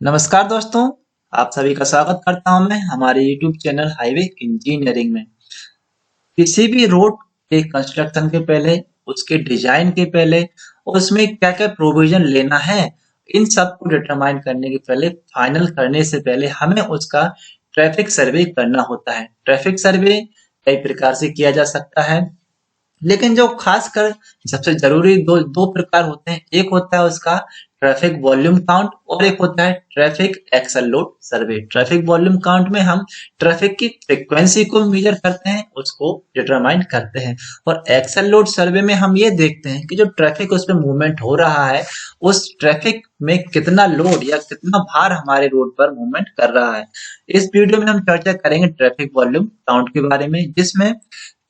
नमस्कार दोस्तों, आप सभी का स्वागत करता हूं मैं हमारे YouTube चैनल हाईवे इंजीनियरिंग में। किसी भी रोड के कंस्ट्रक्शन के पहले, उसके डिजाइन के पहले और उसमें क्या-क्या प्रोविजन लेना है, इन सब को डिटरमाइन करने के पहले, फाइनल करने से पहले हमें उसका ट्रैफिक सर्वे करना होता है। ट्रैफिक सर्वे कई प्रकार से किया जा सकता है, लेकिन जो खासकर सबसे जरूरी दो दो प्रकार होते हैं। एक होता है उसका ट्रैफिक वॉल्यूम काउंट और एक होता है ट्रैफिक एक्सल लोड सर्वे। ट्रैफिक वॉल्यूम काउंट में हम ट्रैफिक की फ्रीक्वेंसी को मेजर करते हैं, उसको डिटरमाइन करते हैं। और एक्सल लोड सर्वे में हम ये देखते हैं कि जो ट्रैफिक उसमें मूवमेंट हो रहा है, उस ट्रैफिक में कितना लोड या कितना भार हमारे रोड पर मूवमेंट कर रहा है। इस वीडियो में हम चर्चा करेंगे ट्रैफिक वॉल्यूम काउंट के बारे में, जिसमें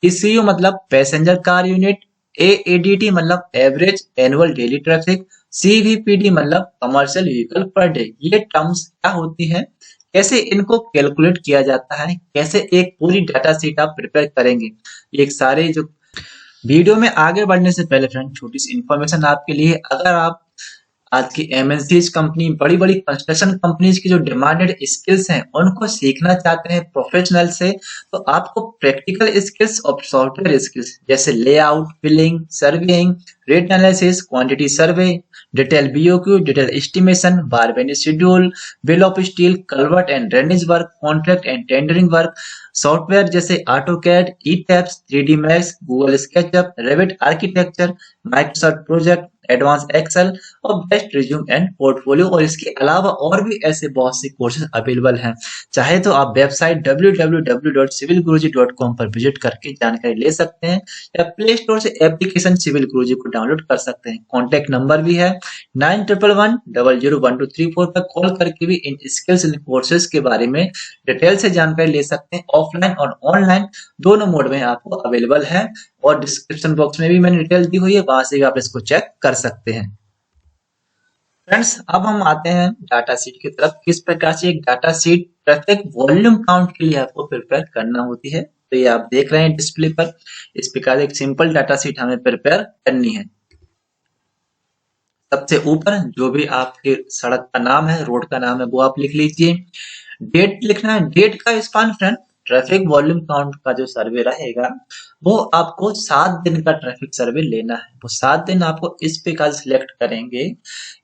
पीसीयू मतलब पैसेंजर कार यूनिट, एएडीटी मतलब एवरेज एनुअल डेली ट्रैफिक, सीवीपीडी मतलब कमर्शियल व्हीकल पर डे। ये टर्म्स क्या होती हैं, कैसे इनको कैलकुलेट किया जाता है, कैसे एक पूरी डाटा शीट आप प्रिपेयर करेंगे। ये एक सारे जो वीडियो में आगे बढ़ने से पहले फ्रेंड छोटी सी इंफॉर्मेशन आपके लिए। अगर आप आज की एमएनसीज कंपनी, बड़ी-बड़ी कंस्ट्रक्शन कंपनीज की जो डिमांडेड स्किल्स हैं, उनको सीखना चाहते हैं प्रोफेशनल से, तो आपको प्रैक्टिकल स्किल्स और सॉफ्टवेयर स्किल्स जैसे layout, billing, surveying, rate analysis, quantity survey, detail BOQ, detail estimation, bar bending schedule, bill of steel, culvert and drainage work, contract and tendering work, software जैसे ऑटोकैड, ई-टैब्स, 3डी max, Google SketchUp, Revit architecture, Microsoft project, advance Excel और best resume and portfolio. और इसके अलावा और भी ऐसे बहुत से कोर्सेज अवेलेबल हैं। चाहे तो आप वेबसाइट www.civilguruji.com पर विजिट करके जानकारी ले सकते हैं, या प्ले स्टोर से एप्लीकेशन सिविल गुरुजी को डाउनलोड कर सकते हैं। कॉन्टैक्ट नंबर भी है 9111001234 पर कॉल करके भी इन स्किल्स कोर्सेज के बारे में डिटेल से जानकारी ले सकते हैं। ऑफलाइन और ऑनलाइन दोनों मोड में आपको अवेलेबल है, और डिस्क्रिप्शन बॉक्स में भी मैंने डिटेल दी हुई है, वहां से भी आप इसको चेक कर सकते हैं। फ्रेंड्स, अब हम आते हैं डाटा शीट की तरफ। किस प्रकार से एक data sheet traffic volume count के लिए आपको प्रिपेयर करना होती है, तो ये आप देख रहे हैं डिस्प्ले पर। इस प्रकार एक सिंपल डाटा शीट हमें प्रिपेयर करनी है। सबसे ऊपर जो भी आपके सड़क का नाम है, रोड का नाम है, वो आप लिख लीजिए। डेट लिखना है। डेट का span friend, traffic volume count का जो सर्वे रहेगा, वो आपको 7 दिन का ट्रैफिक सर्वे लेना है। वो 7 दिन आपको इस प्रकार सिलेक्ट करेंगे।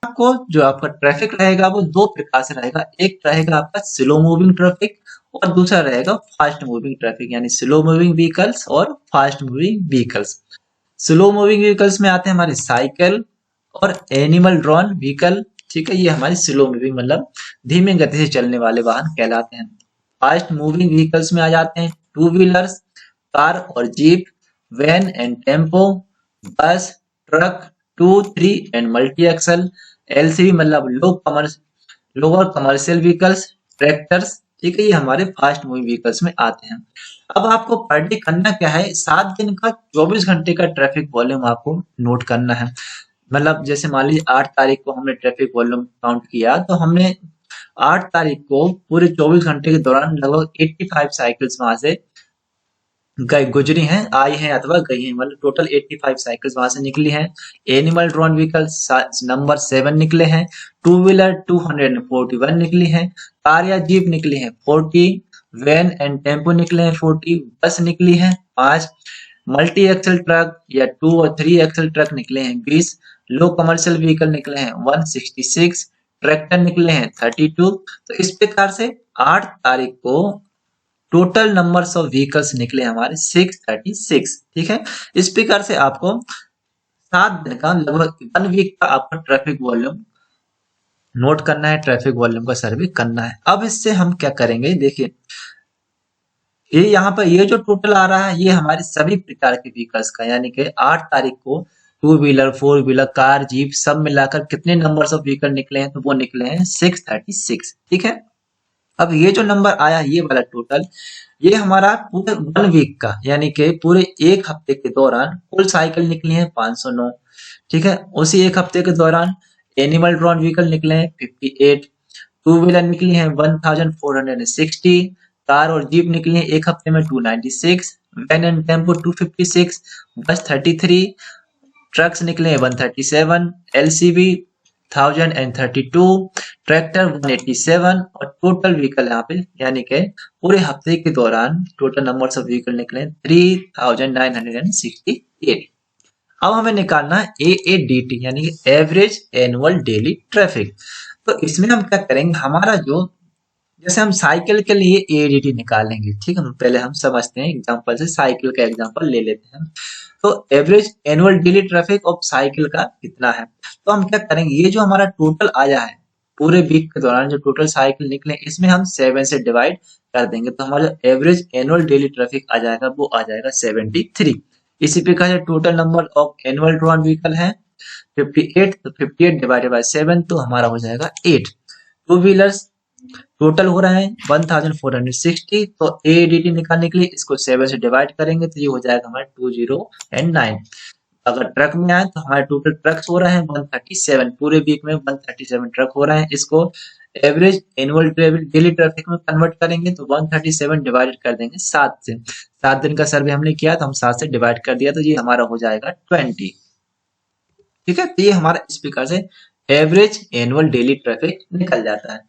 आपको जो आपका ट्रैफिक रहेगा वो दो प्रकार से रहेगा। एक रहेगा आपका स्लो मूविंग ट्रैफिक, और दूसरा रहेगा फास्ट मूविंग ट्रैफिक, यानी स्लो मूविंग व्हीकल्स और fast moving vehicles. Slow moving vehicles में आते हैं हमारे साइकिल और एनिमल ड्रॉन व्हीकल। ठीक है, ये हमारी स्लो मूविंग मतलब धीमे गति से चलने वाले वाहन कहलाते हैं। फास्ट मूविंग व्हीकल्स में आ जाते हैं टू व्हीलर्स, कार और jeep, van and tempo, bus, truck, 2, 3 and multi axle, LCV मतलब लोअर कमर्शियल व्हीकल्स, ट्रैक्टर्स। ठीक है, ये हमारे फास्ट मूविंग व्हीकल्स में आते हैं। अब आपको पर डे करना क्या है, 7 दिन का 24 घंटे का ट्रैफिक वॉल्यूम आपको नोट करना है। मतलब जैसे मान लीजिए 8 तारीख को हमने ट्रैफिक वॉल्यूम काउंट किया, तो हमने 8 तारीख को पूरे 24 घंटे के दौरान लगभग 85 साइकिल्स वहां से गुजरी हैं, आई हैं अथवा गई हैं। मतलब टोटल 85 साइकिल्स वहां से निकली हैं। एनिमल ड्रॉन व्हीकल नंबर 7 निकले हैं। टू व्हीलर 241 निकली हैं। कार या जीप निकली हैं 40, वैन एंड टेम्पो निकले हैं 40, बस निकली है 5, मल्टी एक्सल ट्रक या 2 और 3 एक्सल ट्रक निकले हैं 20, लो कमर्शियल व्हीकल निकले हैं 166, ट्रैक्टर निकले हैं 32। तो इस प्रकार से 8 तारीख को टोटल नंबर्स ऑफ व्हीकल्स निकले हमारे 636। ठीक है, इस प्रकार से आपको 7 दिन का लगभग 1 वीक का आपका ट्रैफिक वॉल्यूम नोट करना है, ट्रैफिक वॉल्यूम का सर्वे करना है। अब इससे हम क्या करेंगे, देखिए ये यहाँ पर ये जो टोटल आ रहा है, ये हमारे सभी प्रकार के व्हीकल्स का, यानी कि 8 तारीख को 2 व्हीलर, 4 व्हीलर, कार, जीप सब मिलाकर कितने नंबर्स ऑफ व्हीकल निकले हैं, तो वो निकले हैं 636। ठीक है, अब ये जो नंबर आया, ये वाला टोटल, ये हमारा पूरे 1 वीक का, यानी कि पूरे एक हफ्ते के दौरान कुल साइकिल निकली है 509। ठीक है, उसी एक हफ्ते के दौरान एनिमल ड्रॉन व्हीकल निकले हैं 58, टू व्हीलर निकली है 1460, कार और जीप निकली है एक हफ्ते में 296, वैन एंड टेम्पो 256, बस 33, ट्रक्स निकले हैं 137, एलसीवी 1032, ट्रैक्टर 187 और टोटल व्हीकल यहाँ पे यानी कि पूरे हफ्ते के दौरान टोटल नंबर ऑफ व्हीकल निकले 3968। अब हमें निकालना है AADT यानी कि एवरेज एनुअल डेली ट्रैफिक। तो इसमें हम क्या करेंगे, हमारा जो जैसे हम साइकिल के लिए AADT निकालेंगे, ठीक है, पहले हम समझते हैं एग्जांपल से, साइकिल का एग्जांपल ले लेते हैं। तो average annual daily traffic of cycle का कितना है, तो हम क्या करेंगे, ये जो हमारा टोटल आया है पूरे वीक के दौरान जो टोटल साइकिल निकले, इसमें हम 7 से डिवाइड कर देंगे, तो हमारा जो एवरेज एनुअल डेली ट्रैफिक आ जाएगा वो आ जाएगा 73। इसी प्रकार से total number of annual drawn vehicle है 58, तो 58 डिवाइडेड बाय 7 तो हमारा हो जाएगा 8। टू व्हीलर्स टोटल हो रहा है 1460, तो AADT निकालने के लिए इसको 7 से डिवाइड करेंगे तो ये हो जाएगा हमारा 2009। अगर ट्रक में आए तो हमारे टोटल ट्रक्स हो रहे हैं 137, पूरे वीक में 137 ट्रक हो रहे हैं। इसको एवरेज एनुअल डेली ट्रैफिक में कन्वर्ट करेंगे तो 137 डिवाइडेड कर देंगे 7 से। 7 दिन का सर्वे हमने किया तो हम 7 से डिवाइड कर दिया तो ये हमारा हो जाएगा 20। ठीक है, तो ये हमारा इस प्रकार से एवरेज एनुअल डेली ट्रैफिक निकल जाता है।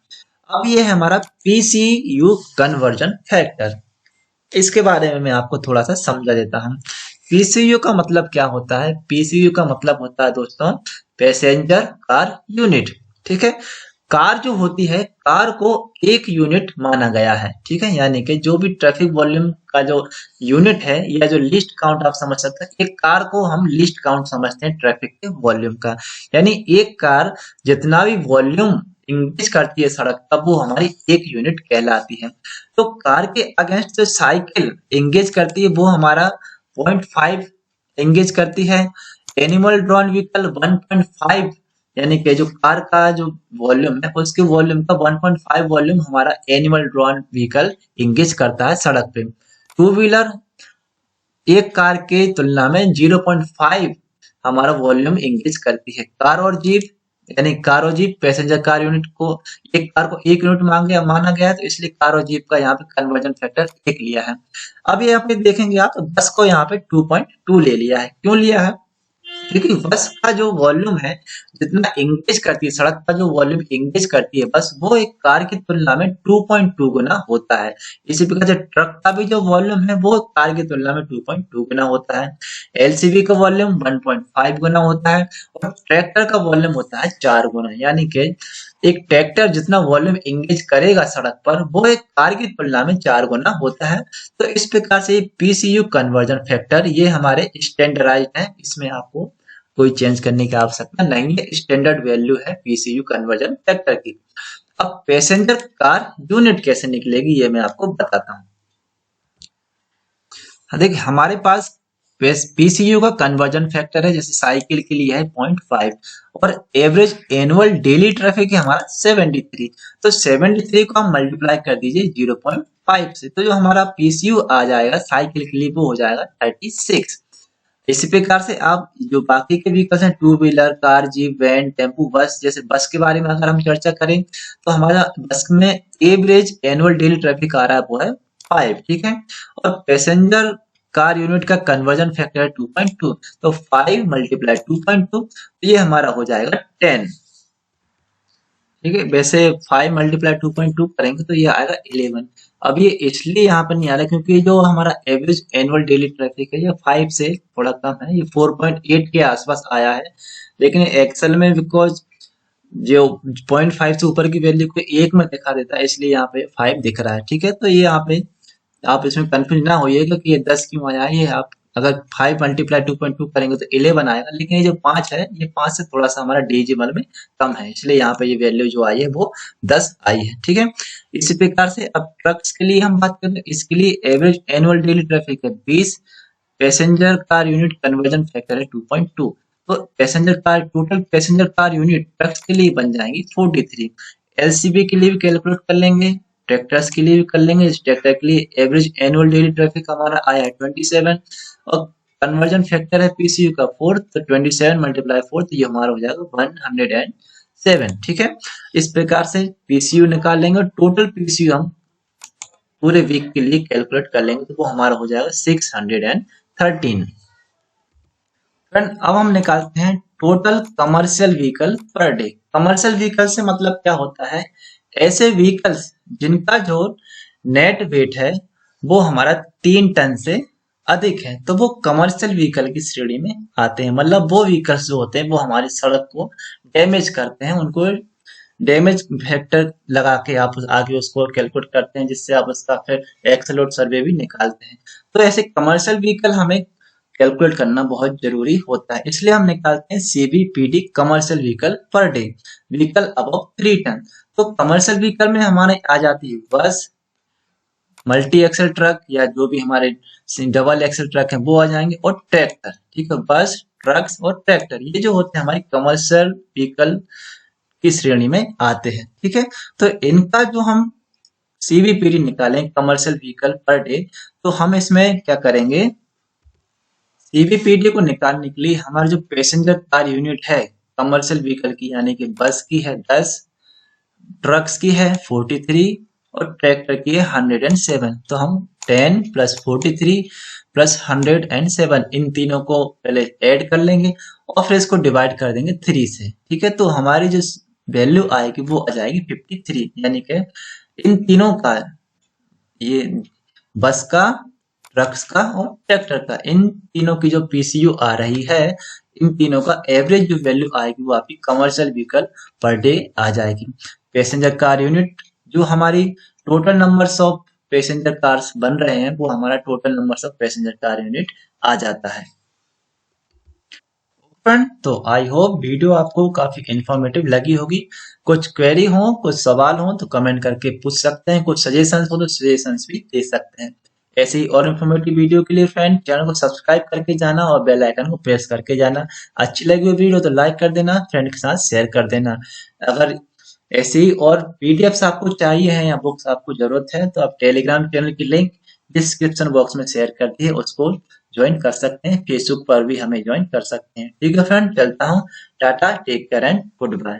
अब ये है हमारा PCU कन्वर्जन फैक्टर। इसके बारे में मैं आपको थोड़ा सा समझा देता हूँ। PCU का मतलब क्या होता है, PCU का मतलब होता है दोस्तों पैसेंजर कार यूनिट। ठीक है, कार जो होती है, कार को एक यूनिट माना गया है। ठीक है, यानी कि जो भी ट्रैफिक वॉल्यूम का जो यूनिट है या जो लिस्ट काउंट आप समझ सकते हैं, एक कार को हम लिस्ट काउंट समझते हैं ट्रैफिक के वॉल्यूम का, यानी एक कार जितना भी वॉल्यूम इंगेज करती है सड़क तब वो हमारी एक यूनिट कहलाती है। तो कार के अगेंस्ट जो साइकिल इंगेज करती है वो हमारा 0.5 इंगेज करती है। एनिमल ड्रॉन व्हीकल 1.5, यानी कि जो कार का जो वॉल्यूम है उसके वॉल्यूम का 1.5 वॉल्यूम हमारा एनिमल ड्रॉन व्हीकल इंगेज करता है सड़क पे। टू व्हीलर एक कार के तुलना में 0.5 हमारा वॉल्यूम इंगेज करती है। कार और जीप यानी कार और जीप पैसेंजर कार यूनिट को, एक कार को एक यूनिट माना गया है तो इसलिए कार और जीप का यहाँ पे कन्वर्जन फैक्टर 1 लिया है। अब यहाँ पे देखेंगे आप, बस को यहाँ पे 2.2 ले लिया है। क्यों लिया है, क्योंकि बस का जो वॉल्यूम है जितना इंगेज करती है, सड़क का जो वॉल्यूम इंगेज करती है बस, वो एक कार की तुलना में 2.2 गुना होता है। इसी प्रकार से ट्रक का भी जो वॉल्यूम है वो कार की तुलना में 2.2 गुना होता है। एलसीवी का वॉल्यूम 1.5 गुना होता है और ट्रैक्टर का वॉल्यूम होता है 4 गुना, यानी कि एक ट्रैक्टर जितना वॉल्यूम इंगेज करेगा सड़क पर वो एक कार की तुलना में 4 गुना होता है। तो इस प्रकार से PCU कन्वर्जन फैक्टर ये हमारे स्टैंडर्डाइज्ड है, इसमें आपको कोई चेंज करने की आवश्यकता नहीं है, स्टैंडर्ड वैल्यू है PCU कन्वर्जन फैक्टर की। अब पैसेंजर कार यूनिट कैसे निकलेगी ये मैं आपको बताता हूँ। देखिए हमारे पास PCU का कन्वर्जन फैक्टर है, जैसे साइकिल के लिए है 0.5 और एवरेज एनुअल डेली ट्रैफिक है हमारा 73, तो 73 को हम मल्टीप्लाई कर दीजिए 0.5 से, तो जो हमारा PCU आ जाएगा साइकिल के लिए वो हो जाएगा 36। इसी प्रकार से आप जो बाकी के व्हीकल्स हैं, two wheeler, car, jeep, van, tempo, bus, जैसे बस के बारे में अगर हम चर्चा करें तो हमारा बस में एवरेज एनुअल डेली ट्रैफिक आ रहा है वो है 5। ठीक है, और पैसेंजर कार यूनिट का कन्वर्जन फैक्टर है 2.2, तो 5 मल्टीप्लाई 2.2 तो ये हमारा हो जाएगा 10। ठीक है, वैसे 5 मल्टीप्लाई 2.2 करेंगे तो ये आएगा 11। अब ये इसलिए यहाँ पर नहीं आ रहा क्योंकि जो हमारा एवरेज एनुअल डेली ट्रैफिक है ये 5 से थोड़ा कम है, ये 4.8 के आसपास आया है, लेकिन एक्सेल में बिकॉज जो 0.5 से ऊपर की वैल्यू को 1 में दिखा देता है इसलिए यहाँ पे 5 दिख रहा है। ठीक है, तो ये यहाँ पे आप इसमें कंफ्यूज ना होइएगा कि ये 10 क्यों आया है। ये आप अगर 5 मल्टीप्लाई 2.2 करेंगे तो 11 आएगा, लेकिन ये जो 5 है ये 5 से थोड़ा सा हमारा डेसिमल में कम है, इसलिए यहाँ पे ये वैल्यू जो आई है वो 10 आई है। ठीक है, इसी प्रकार से अब ट्रक्स के लिए हम बात करें, इसके लिए एवरेज एनुअल डेली ट्रैफिक है 20, passenger car unit conversion factor है 2.2, तो passenger car total passenger car unit trucks के लिए बन जाएंगी 43। एलसीबी के लिए भी कैलकुलेट कर लेंगे, ट्रैक्टर्स के लिए भी कर लेंगे। इस ट्रैक्टर के लिए एवरेज एनुअल डेली ट्रैफिक हमारा आया है 27 और कन्वर्जन फैक्टर है PCU का 4, तो 27 मल्टीप्लाई 4 तो ये हमारा हो जाएगा 107। ठीक है, इस प्रकार से PCU निकाल लेंगे और टोटल PCU हम पूरे वीक के लिए कैलकुलेट कर लेंगे तो वो हमारा हो जाएगा 613। फ्रेंड अब हम निकालते हैं total commercial vehicle per day. Commercial vehicle से मतलब क्या होता है, ऐसे व्हीकल्स जिनका जो नेट वेट है वो हमारा 3 टन से अधिक है, तो वो कमर्शियल व्हीकल की श्रेणी में आते हैं। मतलब वो व्हीकल्स जो होते हैं वो हमारी सड़क को डैमेज करते हैं, उनको डैमेज फैक्टर लगा के आप आगे उसको कैलकुलेट करते हैं, जिससे आप उसका फिर एक्सलोड सर्वे भी निकालते हैं। तो ऐसे कमर्शियल व्हीकल हमें कैलकुलेट करना बहुत जरूरी होता है, इसलिए हम निकालते हैं CBPD commercial vehicle per day, vehicle above 3 ton. तो कमर्शियल व्हीकल में हमारे आ जाती है बस, मल्टी एक्सल ट्रक या जो भी हमारे डबल एक्सल ट्रक है वो आ जाएंगे, और ट्रैक्टर। ठीक है, बस, ट्रक्स और ट्रैक्टर ये जो होते हैं हमारी कमर्शियल व्हीकल की श्रेणी में आते हैं। ठीक है, तो इनका जो हम सीवीपीडी निकालें कमर्शियल व्हीकल पर डे, तो हम इसमें क्या करेंगे, सीवीपीडी को निकालने के लिए हमारी जो पैसेंजर कार यूनिट है कमर्शियल व्हीकल की, यानी कि बस की है 10, ट्रक्स की है 43 और ट्रैक्टर की है 107। तो हम 10 प्लस 43 प्लस 107 इन तीनों को पहले ऐड कर लेंगे और फिर इसको डिवाइड कर देंगे 3 से। ठीक है, तो हमारी जो वैल्यू आएगी वो आ जाएगी 53, यानी कि इन तीनों का, ये बस का, ट्रक्स का और ट्रैक्टर का, इन तीनों की जो पीसीयू आ रही है, इन तीनों का एवरेज जो वैल्यू आएगी वो आपकी कमर्शियल व्हीकल पर डे आ जाएगी। पैसेंजर कार यूनिट जो हमारी total numbers of passenger cars बन रहे हैं वो हमारा total numbers of passenger car unit आ जाता है। फ्रेंड, तो आई होप वीडियो आपको काफी इंफॉर्मेटिव लगी होगी। कुछ क्वेरी हो, कुछ सवाल हो तो कमेंट करके पूछ सकते हैं, कुछ सजेशंस हो तो सजेशंस भी दे सकते हैं। ऐसे ही और इन्फॉर्मेटिव वीडियो के लिए फ्रेंड चैनल को सब्सक्राइब करके जाना और बेल आइकन को प्रेस करके जाना। अच्छी लगी हुई वीडियो तो लाइक कर देना, फ्रेंड के साथ शेयर कर देना। अगर ऐसे ही और पीडीएफ्स आपको चाहिए हैं या बुक्स आपको जरूरत है तो आप टेलीग्राम चैनल की लिंक डिस्क्रिप्शन बॉक्स में शेयर कर दिए, उसको ज्वाइन कर सकते हैं। फेसबुक पर भी हमें ज्वाइन कर सकते हैं। ठीक है फ्रेंड, चलता हूँ, tata, take care and good bye.